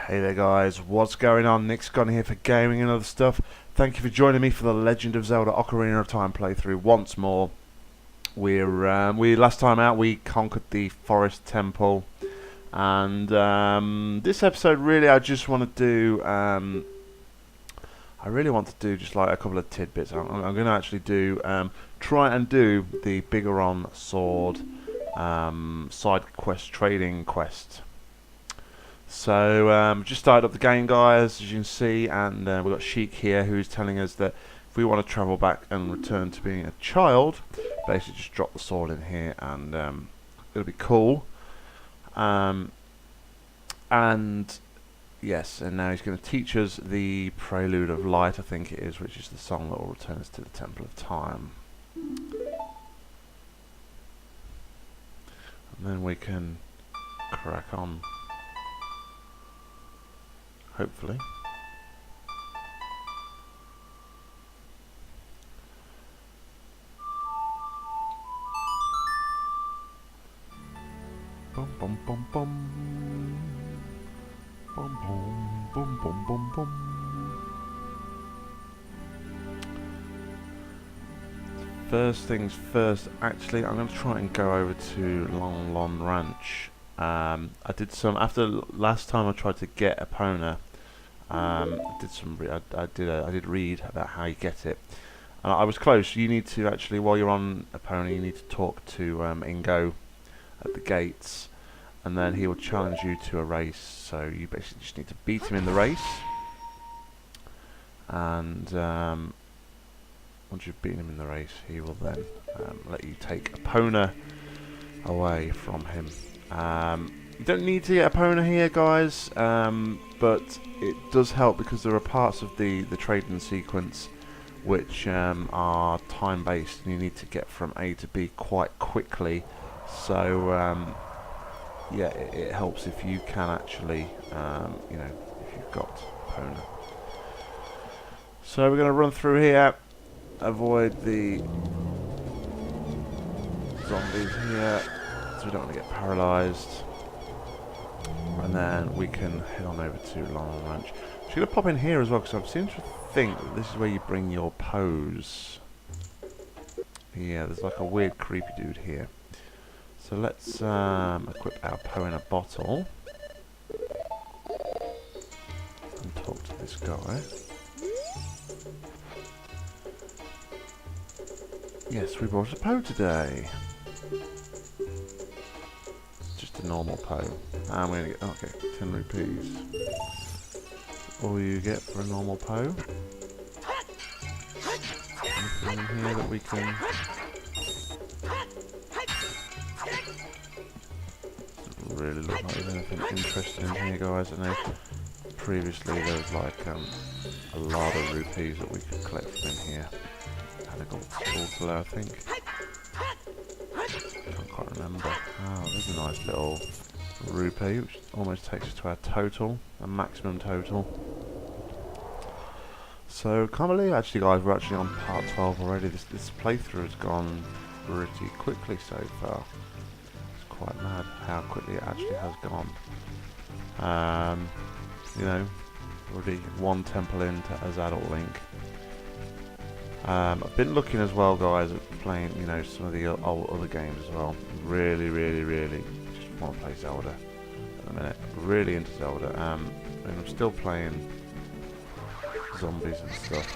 Hey there guys, what's going on? Nick's gone here for gaming and other stuff. Thank you for joining me for the Legend of Zelda Ocarina of Time playthrough once more. We last time out we conquered the forest temple, and this episode really I just want to do just like a couple of tidbits. I'm going to actually do try and do the Biggoron sword side quest, trading quest. So just started up the game, guys, as you can see, and we've got Sheik here who's telling us that if we want to travel back and return to being a child, basically just drop the sword in here and it'll be cool. And yes, and now he's going to teach us the Prelude of Light, I think it is, which is the song that will return us to the Temple of Time. And then we can crack on. Hopefully. Bum bum bum bum. Bum bum bum bum bum bum. First things first, actually I'm going to try and go over to Long Ranch. I did some after last time I tried to get Epona. I did read about how you get it, and I was close. You need to actually, while you're on Epona, you need to talk to Ingo at the gates, and then he will challenge you to a race. So you basically just need to beat him in the race, and once you've beaten him in the race, he will then let you take Epona away from him. You don't need to get Epona here, guys, but it does help because there are parts of the trading sequence which are time-based, and you need to get from A to B quite quickly. So yeah, it helps if you can actually, you know, if you've got Epona. So we're going to run through here, avoid the zombies here, so we don't want to get paralysed. And then we can head on over to Long Ranch. I'm just going to pop in here as well, because I seem to think that this is where you bring your pose. Yeah, there's like a weird creepy dude here. So let's equip our Poe in a bottle. And talk to this guy. Yes, we brought a Poe today. Just a normal Poe. And we're going to get, okay, 10 rupees. All you get for a normal Poe. Anything in here that we can... Doesn't really look like there's anything interesting in here, guys. I know previously there was like a lot of rupees that we could collect from in here. Had a gold I think. Can't quite remember. Oh, there's a nice little rupee, which almost takes us to our total, a maximum total. So can't believe actually, guys, we're actually on part 12 already. This playthrough has gone pretty quickly so far. It's quite mad how quickly it actually has gone. You know, already one temple into as adult Link. I've been looking as well, guys, at playing, you know, some of the other games as well. Really just want to play Zelda at the minute. Really into Zelda. And I'm still playing zombies and stuff.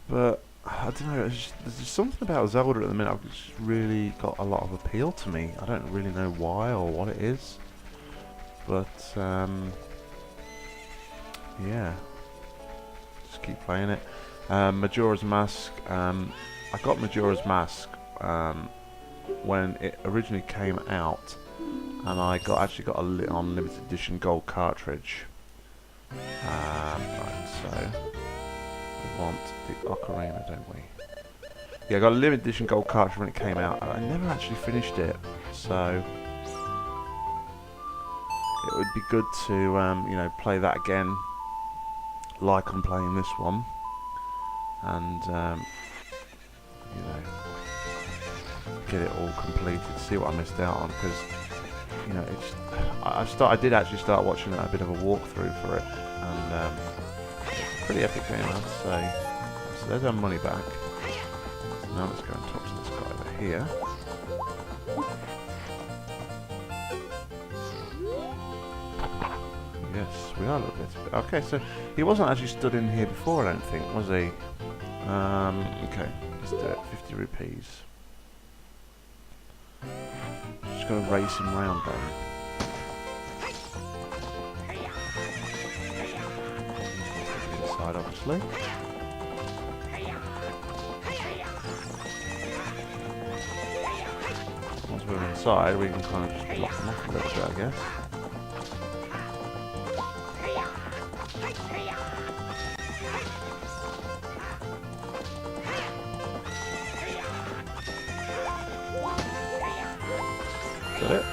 But I don't know. There's just something about Zelda at the minute. It's just really got a lot of appeal to me. I don't really know why or what it is, but yeah. Just keep playing it. Majora's Mask. I got Majora's Mask when it originally came out, and I actually got on limited edition gold cartridge. Right, so we want the Ocarina, don't we? Yeah, I got a limited edition gold cartridge when it came out, and I never actually finished it. So it would be good to you know, play that again, like I'm playing this one, and you know, get it all completed, see what I missed out on, because you know, it's I did actually start watching a bit of a walkthrough for it, and pretty epic game, I'd say. So there's our money back. So now let's go and talk to this guy over here. Yes, we are a little bit. Okay, so he wasn't actually stood in here before, I don't think, was he? Okay, let's do it. 50 rupees. Just gonna race him round then. Inside, obviously. Once we're inside, we can kind of just block him off a little bit, I guess. Is that it?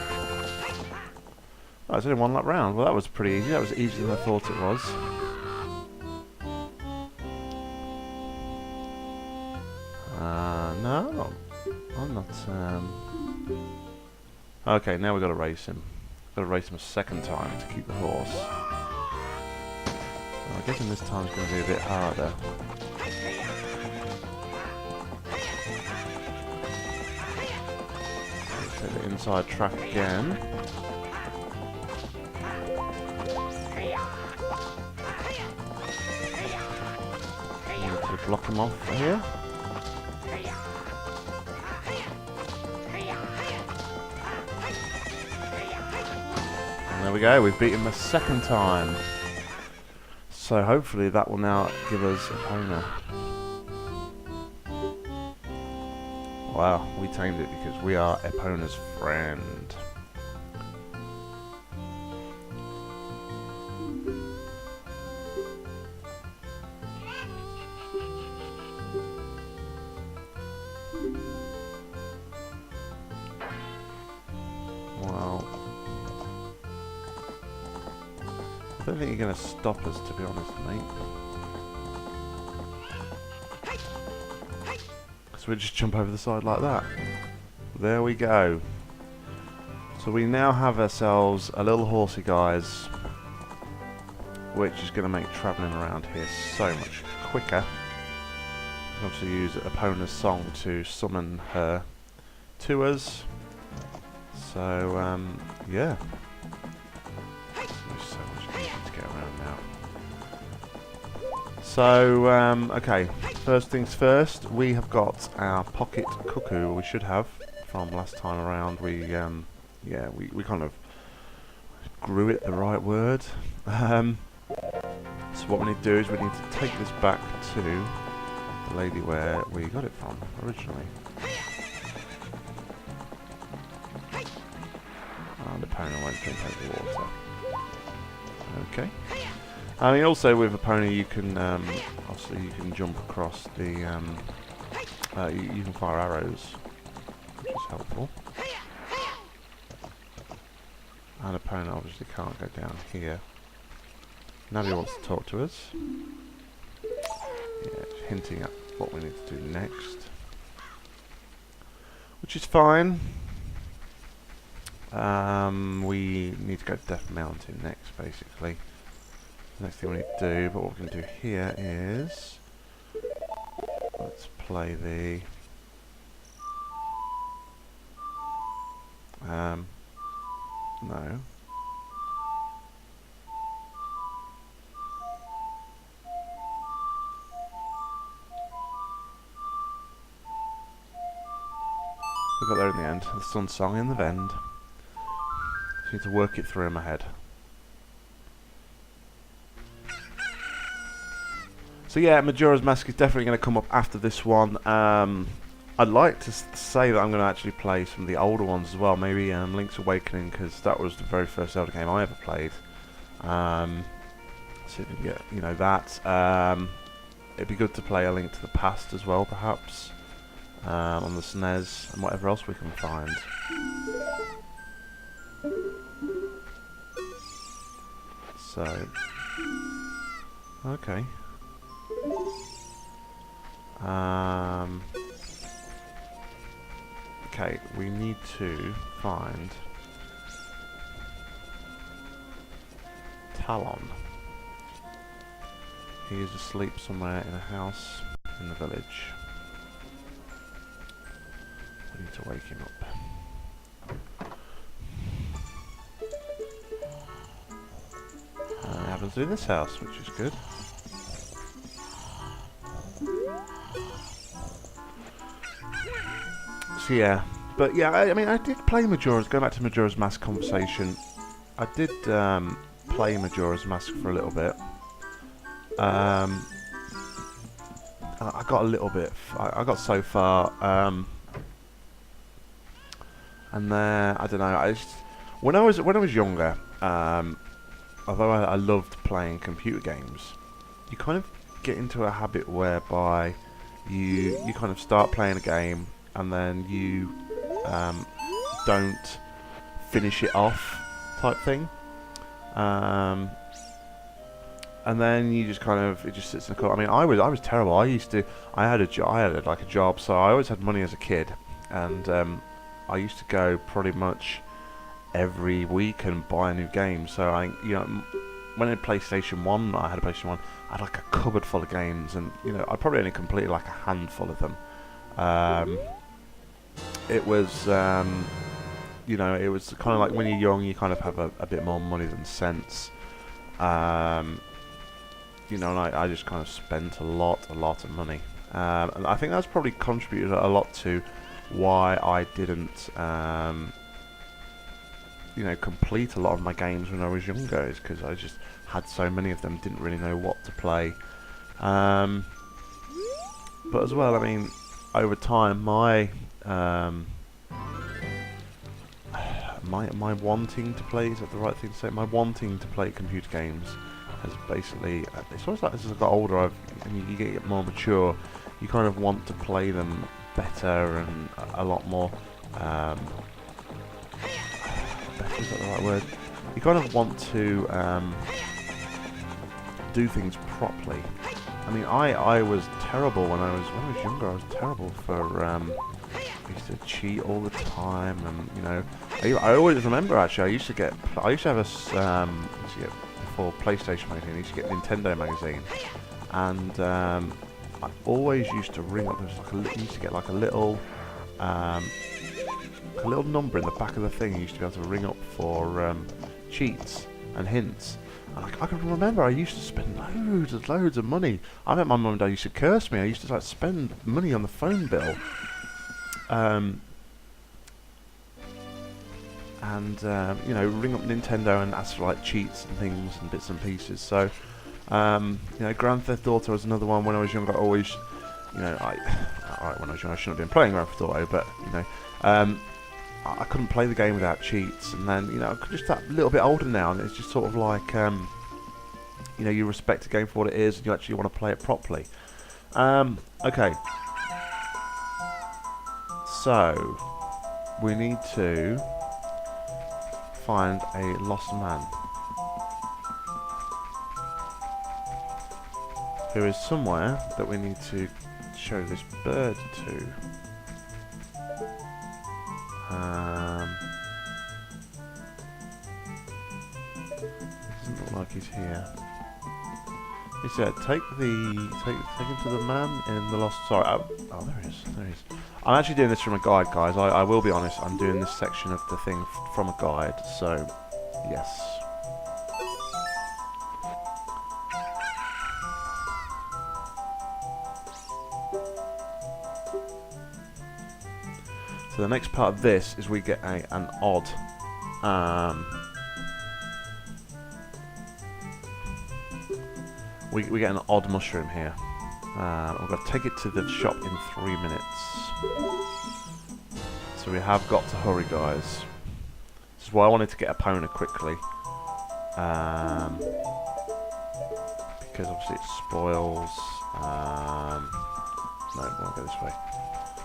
Oh, it's only one lap round. Well, that was pretty easy. That was easier than I thought it was. No, I'm not. Okay, now we've got to race him. Got to race him a second time to keep the horse. I'm guessing this time's going to be a bit harder. Take the inside track again. Need to block him off here. And there we go, we've beat him a second time. So hopefully that will now give us Epona. Wow, we tamed it because we are Epona's friend. Wow. I don't think you're going to stop us, to be honest, mate. So we just jump over the side like that. There we go. So we now have ourselves a little horsey, guys, which is going to make travelling around here so much quicker. We can obviously use Epona's song to summon her to us. So, yeah. It's so much easier to get around now. So, okay, first things first, we have got our pocket cuckoo, we should have, from last time around. Yeah, we kind of grew it, the right word. So what we need to do is we need to take this back to the lady where we got it from originally. And Epona won't drink out the water. Okay. I mean, also with Epona, you can obviously you can jump across the. You can fire arrows, which is helpful. And Epona obviously can't go down here. Nobody wants to talk to us. Yeah, it's hinting at what we need to do next, which is fine. We need to go to Death Mountain next, basically. Next thing we need to do, but what we can do here is let's play the no. We got there in the end. The Sun Song in the Vend. Just need to work it through in my head. So yeah, Majora's Mask is definitely going to come up after this one. I'd like to say that I'm going to actually play some of the older ones as well. Maybe Link's Awakening, because that was the very first Zelda game I ever played. See if we can get, you know, that. It'd be good to play A Link to the Past as well, perhaps. On the SNES, and whatever else we can find. So, okay. Okay, we need to find Talon. He is asleep somewhere in a house in the village. We need to wake him up. It happens to be this house, which is good. So yeah, but yeah, I mean, I did play Majora's. Going back to Majora's Mask conversation, I did play Majora's Mask for a little bit. I got a little bit. I got so far, and then I don't know. When I was younger, although I loved playing computer games, you kind of get into a habit whereby you kind of start playing a game and then you don't finish it off, type thing. And then you just kind of, it just sits in the corner. I mean, I was terrible. I had like a job, so I always had money as a kid, and I used to go pretty much every week and buy a new game. So when I had PlayStation 1, I had a like a cupboard full of games, and I probably only completed like a handful of them. It was it was kind of like when you're young, you kind of have a bit more money than sense. And I just kind of spent a lot of money, and I think that's probably contributed a lot to why I didn't complete a lot of my games when I was younger, is because I just had so many of them, didn't really know what to play. But as well, I mean, over time, my wanting to play, is that the right thing to say? My wanting to play computer games has basically, it's always like as I got older, and you get more mature, you kind of want to play them better and a lot more. Better, is that the right word? You kind of want to do things properly. I mean, I was terrible when I was younger. I was terrible for. I used to cheat all the time, and I always remember actually. I used to have before PlayStation magazine. I used to get Nintendo magazine, and I always used to ring up. Used to get like a little number in the back of the thing. You used to be able to ring up for cheats and hints. And I can remember I used to spend loads of money. I bet my mum and dad used to curse me. I used to spend money on the phone bill. Ring up Nintendo and ask for cheats and things and bits and pieces. So, Grand Theft Auto was another one. When I was younger, I always, when I was young, I shouldn't have been playing Grand Theft Auto, but I couldn't play the game without cheats. And then, I'm just that little bit older now, and it's just sort of like, you respect the game for what it is, and you actually want to play it properly. Okay. So, we need to find a lost man who is somewhere that we need to show this bird to. Doesn't look like he's here. He said, take him to the man in the lost. Sorry, oh, there he is. I'm actually doing this from a guide, guys. I will be honest. I'm doing this section of the thing from a guide. So, yes. So the next part of this is we get an odd. We get an odd mushroom here. We've got to take it to the shop in 3 minutes. So we have got to hurry, guys. This is why I wanted to get Epona quickly. Because obviously it spoils. No, we won't go this way.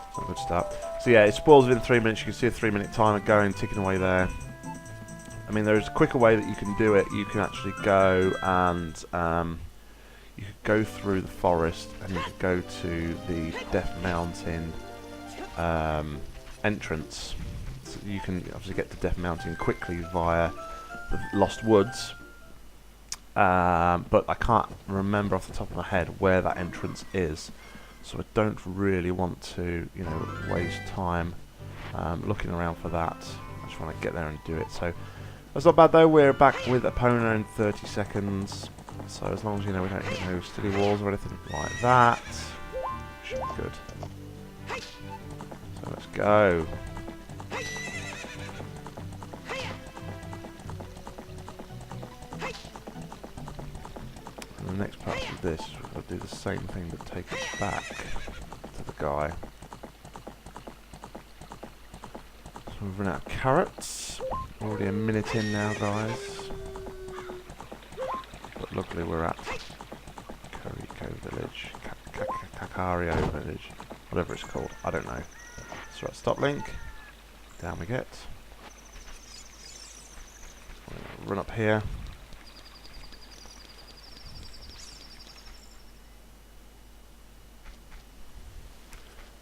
It's not a good start. So yeah, it spoils within 3 minutes. You can see a 3-minute timer going, ticking away there. I mean, there's a quicker way that you can do it. You can actually go and you could go through the forest, and you could go to the Death Mountain entrance. So you can obviously get to Death Mountain quickly via the Lost Woods. but I can't remember off the top of my head where that entrance is, so I don't really want to, you know, waste time looking around for that. I just want to get there and do it. So that's not bad though. We're back with Epona in 30 seconds. So as long as, you know, we don't hit no steady walls or anything like that, should be good. So let's go. And the next part of this, we've got to do the same thing but take it back to the guy. So we've run out of carrots. Already a minute in now, guys. But luckily we're at Kariko Village. Kakario Village. Whatever it's called. I don't know. So right, stop link. Down we get. Run up here.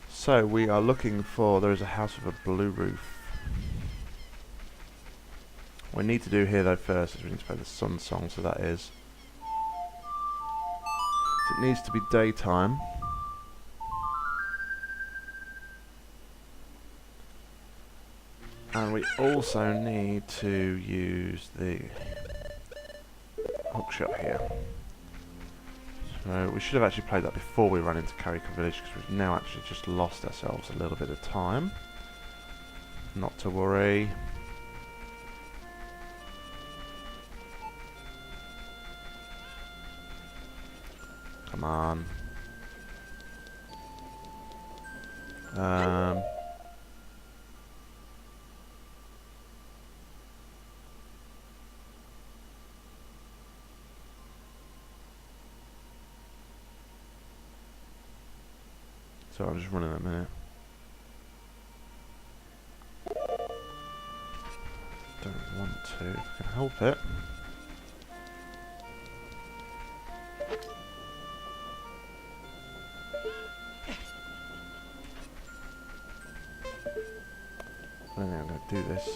So we are looking for, there is a house with a blue roof. What we need to do here though first is we need to play the sun song, so that is, so it needs to be daytime. And we also need to use the hookshot here. So we should have actually played that before we ran into Kariko Village, because we've now actually just lost ourselves a little bit of time. Not to worry. Come on. So I'm just running a minute. Don't want to, if I can help it. I don't think I'm going to do this.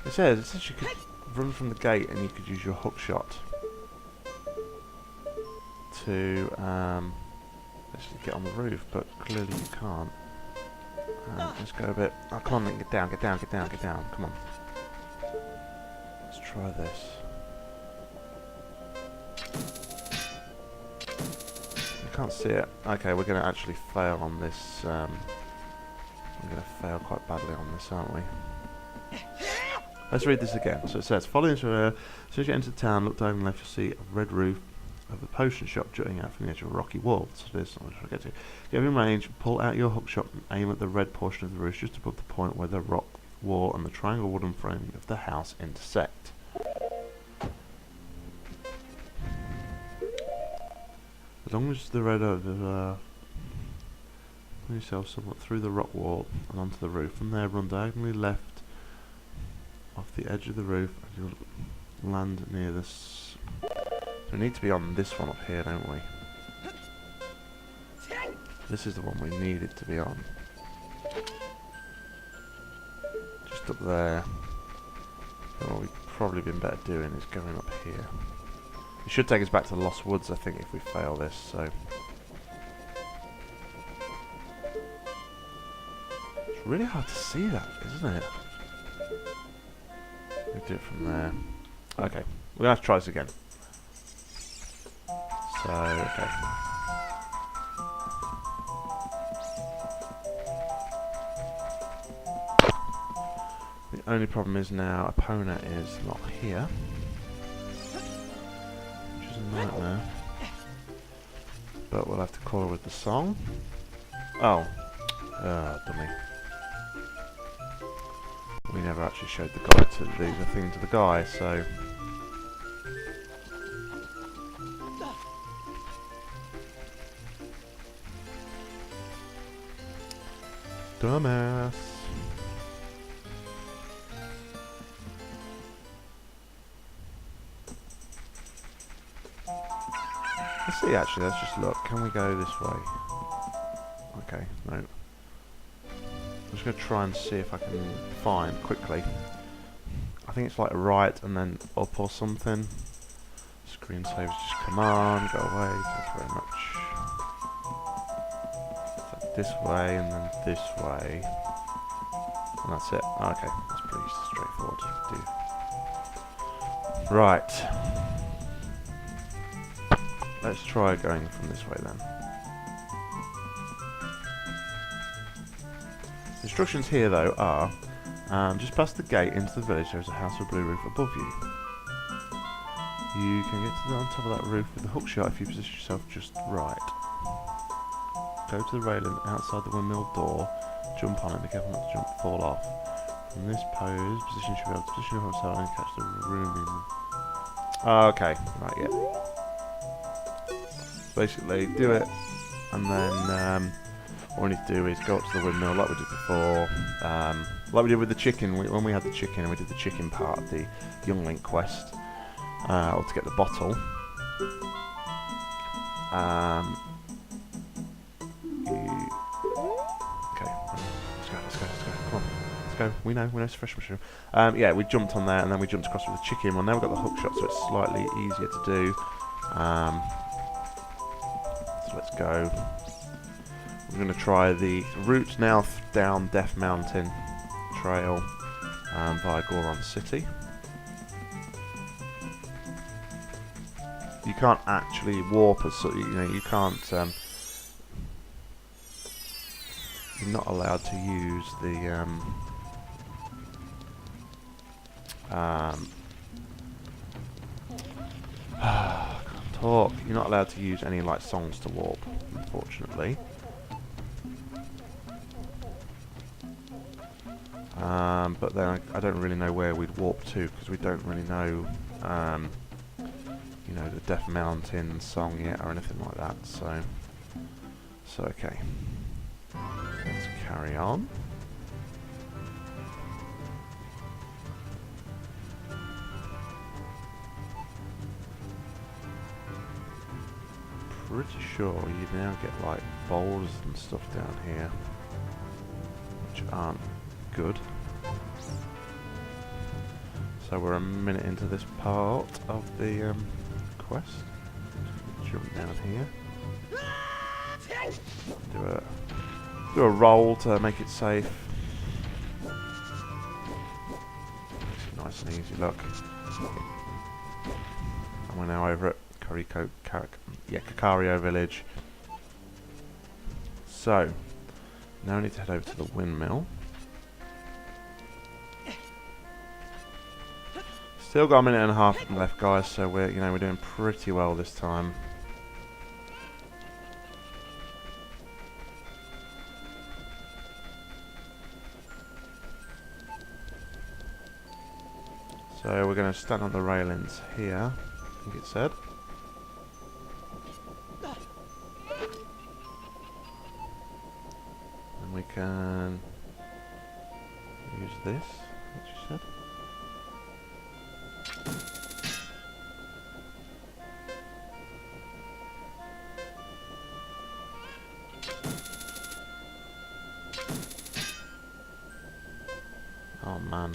It says you could run from the gate and you could use your hook shot to actually get on the roof, but clearly you can't. Let's go a bit. Oh, come on, get down, get down, get down, get down. Come on. Let's try this. I can't see it. Okay, we're going to actually fail on this. We're going to fail quite badly on this, aren't we? Let's read this again. So it says, following through, as soon as you enter town, look down and left, you'll see a red roof of the potion shop jutting out from the edge of a rocky wall. So this I'm trying to get to. Get in range, pull out your hook shot and aim at the red portion of the roof just above the point where the rock wall and the triangle wooden frame of the house intersect. As long as the red over pull yourself somewhat through the rock wall and onto the roof. From there, run diagonally left off the edge of the roof and you'll land near this. We need to be on this one up here, don't we? This is the one we need it to be on. Just up there. And what we've probably been better doing is going up here. It should take us back to the Lost Woods, I think, if we fail this, so. It's really hard to see that, isn't it? We do it from there. Okay, we're going to have to try this again. So, okay. The only problem is now Epona is not here, which is a nightmare. But we'll have to call her with the song. Oh, dummy. We never actually showed the guy to the thing to the guy, so. Dumbass. Let's see, actually, let's just look. Can we go this way? Okay, no. I'm just going to try and see if I can find quickly. I think it's like a right and then up or something. Screensavers just come on, go away, thank you very much. So this way and then this way. And that's it. Okay, that's pretty straightforward to do. Right. Let's try going from this way then. Instructions here though are, just past the gate into the village there is a house with a blue roof above you. You can get to the on top of that roof with a hook shot if you position yourself just right. Go to the railing outside the windmill door, jump on it, be careful not to fall off. From this pose, position should be able to position yourself and catch the room. Okay, right, yeah. Basically, do it, and then all we need to do is go up to the windmill like we did before, like we did with the chicken. When we had the chicken, we did the chicken part of the Young Link quest, or to get the bottle. Okay, let's go, come on, let's go. We know it's fresh mushroom. Yeah, we jumped on there, and then we jumped across with the chicken. Well, now we've got the hook shot, so it's slightly easier to do. So let's go. We're going to try the route now down Death Mountain Trail via Biggoron City. You can't actually warp as you know. You can't. You're not allowed to use the. I can't talk. You're not allowed to use any like songs to warp, unfortunately. But then I don't really know where we'd warp to because we don't really know, you know, the Death Mountain song yet or anything like that. So okay, let's carry on. Pretty sure you now get like boulders and stuff down here, which aren't good. So we're a minute into this part of the quest. Jump down here. Do a roll to make it safe. Makes it nice and easy. Look, and we're now over at Kakario Village. So now we need to head over to the windmill. Still got a minute and a half left, guys. So we're doing pretty well this time. So we're going to stand on the railings here, I think it said. And we can use this, what she said. Oh man.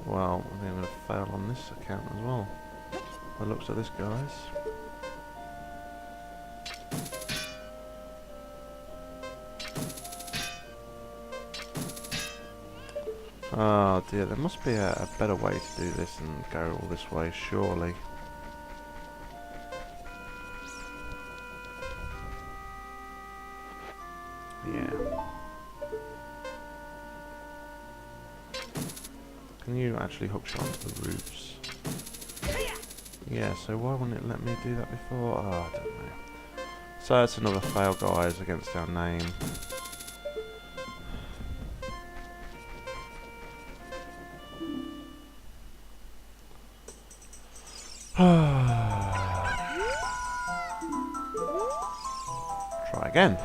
Well, I think I'm going to fail on this account as well. By the looks of this, guys. Oh dear, there must be a better way to do this and go all this way, surely. Yeah. Can you actually hook shot onto the roofs? Yeah, so why wouldn't it let me do that before? Oh, I don't know. So that's another fail, guys, against our name. Try again.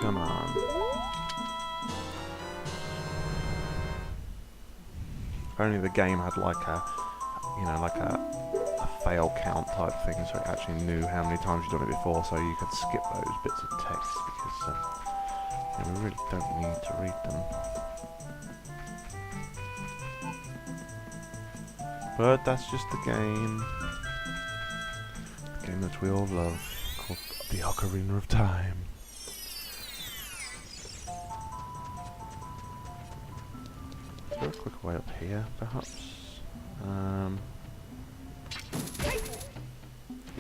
Come on. If only the game had like a, you know, like a fail count type thing, so it actually knew how many times you've done it before, so you could skip those bits of text, because yeah, we really don't need to read them. But that's just the game. The game that we all love, called the Ocarina of Time. Is there a quick way up here, perhaps?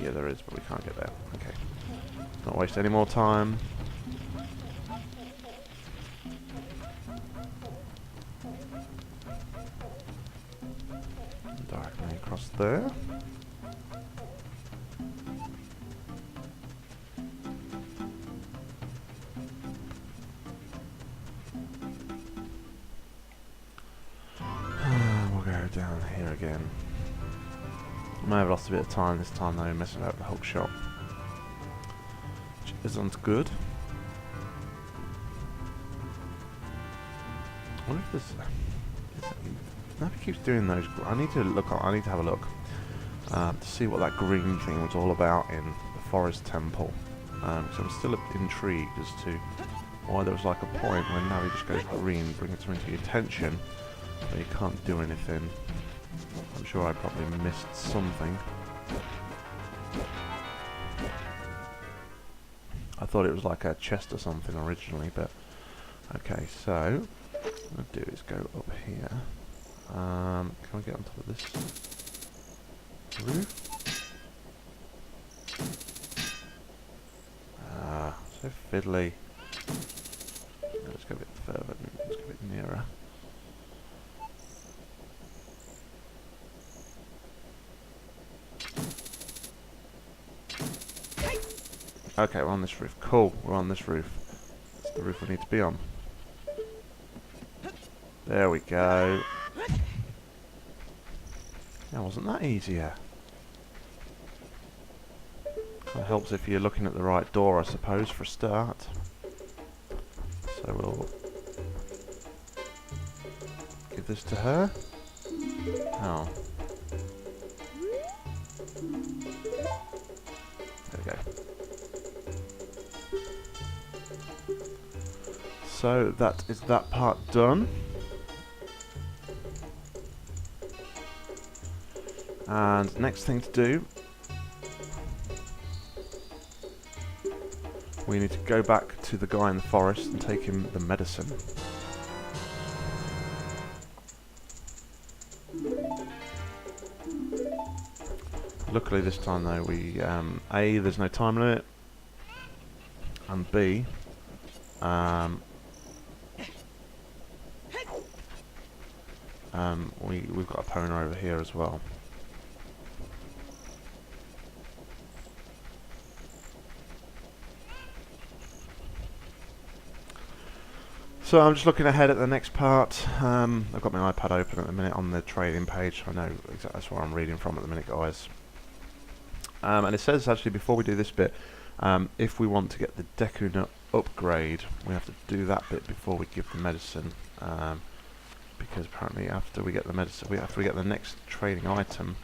Yeah, there is, but we can't get there. Okay. Not waste any more time. Directly across there. We'll go down here again. I may have lost a bit of time this time though, messing about the hook shot, which isn't good. I wonder if there's nobody keeps doing those. I need to look. I need to have a look to see what that green thing was all about in the forest temple. So I'm still intrigued as to why there was like a point when now he just goes green, brings something to your attention, but you can't do anything. I'm sure I probably missed something. I thought it was like a chest or something originally, but okay, so what I'm going to do is go up here. Can we get on top of this roof? So fiddly. Let's go a bit further, let's go a bit nearer. Okay, we're on this roof. Cool, we're on this roof. That's the roof we need to be on. There we go. That wasn't that easier. That helps if you're looking at the right door, I suppose, for a start. So we'll give this to her. Oh. There we go. So that is that part done. And next thing to do, we need to go back to the guy in the forest and take him the medicine. Luckily this time though, we A, there's no time limit, and B, we've got a Epona over here as well. So I'm just looking ahead at the next part. I've got my iPad open at the minute on the trading page. I know exactly that's where I'm reading from at the minute, guys. And it says actually before we do this bit, if we want to get the Deku Nut upgrade, we have to do that bit before we give the medicine. Because apparently after we get the medicine, after we get the next trading item,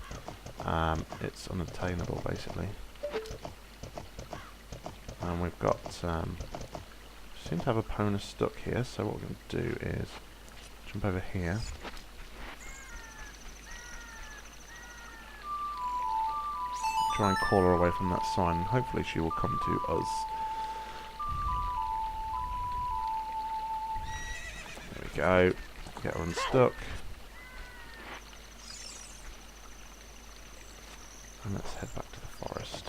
it's unattainable basically. And we've got seem to have a Epona stuck here, so what we're going to do is jump over here. Try and call her away from that sign, and hopefully she will come to us. There we go. Get her unstuck. And let's head back to the forest.